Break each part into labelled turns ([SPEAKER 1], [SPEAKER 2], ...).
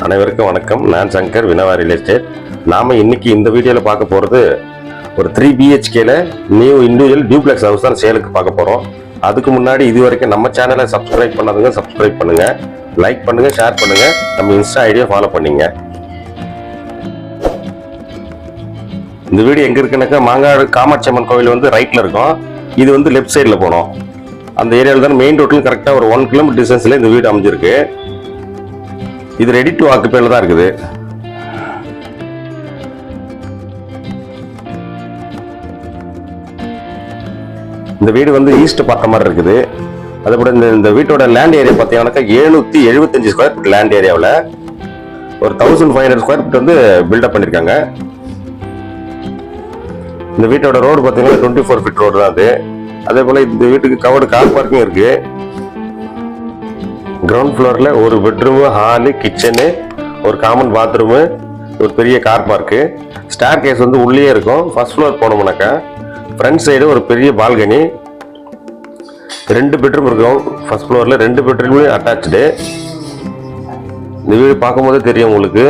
[SPEAKER 1] அனைவருக்கும் வணக்கம். நான் சங்கர், வினவா ரியல் எஸ்டேட். நாம இன்னைக்கு இந்த வீடியோவில் பார்க்க போகிறது ஒரு 3 BHKல நியூ இண்டிவிஜுவல் டியூப்ளெக்ஸ் ஹவுஸ் தான் சேலுக்கு பார்க்க போகிறோம். அதுக்கு முன்னாடி இது வரைக்கும் நம்ம சேனலை சப்ஸ்கிரைப் பண்ணாதுங்க சப்ஸ்கிரைப் பண்ணுங்க, லைக் பண்ணுங்க, ஷேர் பண்ணுங்க, நம்ம இன்ஸ்டா ஐடியா ஃபாலோ பண்ணிங்க. இந்த வீடு எங்க இருக்குன்னாக்கா மாங்காடு காமாட்சி அம்மன் கோவில் வந்து ரைட்ல இருக்கும். இது வந்து லெஃப்ட் சைடில் போனோம். அந்த ஏரியாவில் தான் மெயின் ரோட்ல கரெக்டாக ஒரு 1 கிலோமீட்டர் டிஸ்டன்ஸ்ல இந்த வீடு அமைஞ்சிருக்கு. இது ரெடி டு ஆக்குபைல தான் இருக்குது. இந்த வீடு வந்து ஈஸ்ட் பார்த்த மாதிரி இருக்குது. அதே கூட இந்த வீட்டோட லேண்ட் ஏரியா பார்த்தீங்கன்னாக்கா 775 ஸ்கொயர் ஃபீட் லேண்ட் ஏரியாவில் ஒரு 1500 ஸ்கொயர் ஃபீட் வந்து பில்டப் பண்ணியிருக்காங்க. இந்த வீட்டோட ரோடு பார்த்தீங்கன்னா 24 ஃபீட் ரோடு தான் அது. அதே போல இந்த வீட்டுக்கு கவர்டு கார் பார்க்கிங் இருக்கு. கிரவுண்ட் ஃப்ளோர்ல ஒரு பெட்ரூமு, ஹாலு, கிச்சனு, ஒரு காமன் பாத்ரூமு, ஒரு பெரிய கார் பார்க்கு, ஸ்டார் கேஸ் வந்து உள்ளே இருக்கும். ஃபர்ஸ்ட் ஃப்ளோர் போனோம்னாக்கா ஃப்ரண்ட் சைடு ஒரு பெரிய பால்கனி, 2 பெட்ரூம் இருக்கும். ஃபர்ஸ்ட் ஃப்ளோர்ல 2 பெட்ரூமே அட்டாச்சு. இந்த வீடு பார்க்கும்போது தெரியும் உங்களுக்கு,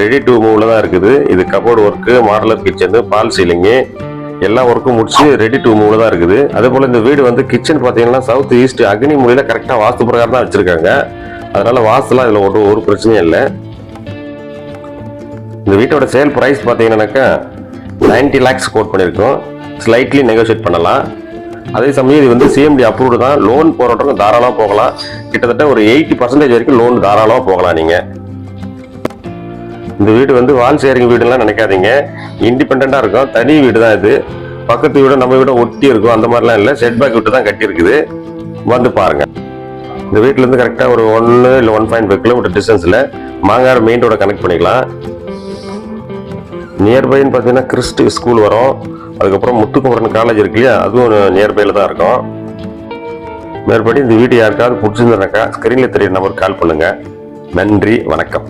[SPEAKER 1] ரெடி டு மூவ்ல தான் இருக்குது. இது கபோர்டு ஒர்க்கு, மாடலர் கிச்சனு, பால் சீலிங்கு எல்லா ஒர்க்கும் முடிச்சு ரெடி டு மூவ்ல தான் இருக்குது. அதே போல இந்த வீடு வந்து கிச்சன் பார்த்தீங்கன்னா சவுத் ஈஸ்ட் அக்னி மூலையில கரெக்டாக வாஸ்து பிரகாரம் தான் வச்சிருக்காங்க. அதனால வாஸ்துலாம் இதுல ஒரு பிரச்சனையும் இல்லை. இந்த வீட்டோட சேல் பிரைஸ் பார்த்தீங்கன்னாக்கா 90 lakhs கோட் பண்ணியிருக்கோம். ஸ்லைட்லி நெகோசியேட் பண்ணலாம். அதே சமயம் இது வந்து CMD அப்ரூவ்டு தான். லோன் போறவங்க தாராளமாக போகலாம். கிட்டத்தட்ட ஒரு 80% வரைக்கும் லோன் தாராளமாக போகலாம் நீங்க. இந்த வீடு வந்து வால் ஷேரிங் வீடுலாம் நினைக்காதீங்க, இண்டிபெண்டா இருக்கும். தனி வீடு தான் இது. பக்கத்து வீடு நம்ம வீட ஒட்டி இருக்கும், அந்த மாதிரிலாம் இல்லை. செட்பேக் விட்டு தான் கட்டி இருக்குது. வந்து பாருங்க. இந்த வீட்டுல இருந்து கரெக்டா ஒரு 1 இல்லை 1.5 கிலோமீட்டர் டிஸ்டன்ஸ்ல மாங்காடு மெயின் ரோட கனெக்ட் பண்ணிக்கலாம். நியர்பைன்னு பார்த்தீங்கன்னா கிறிஸ்ட் ஸ்கூல் வரும். அதுக்கப்புறம் முத்துக்குமரன் காலேஜ் இருக்கு இல்லையா, அதுவும் நியர்பைல தான் இருக்கும். மேற்படி இந்த வீடு யாருக்காவது பிடிச்சிருந்தாக்கா ஸ்கிரீன்ல தெரிய நம்பருக்கு கால் பண்ணுங்க. நன்றி, வணக்கம்.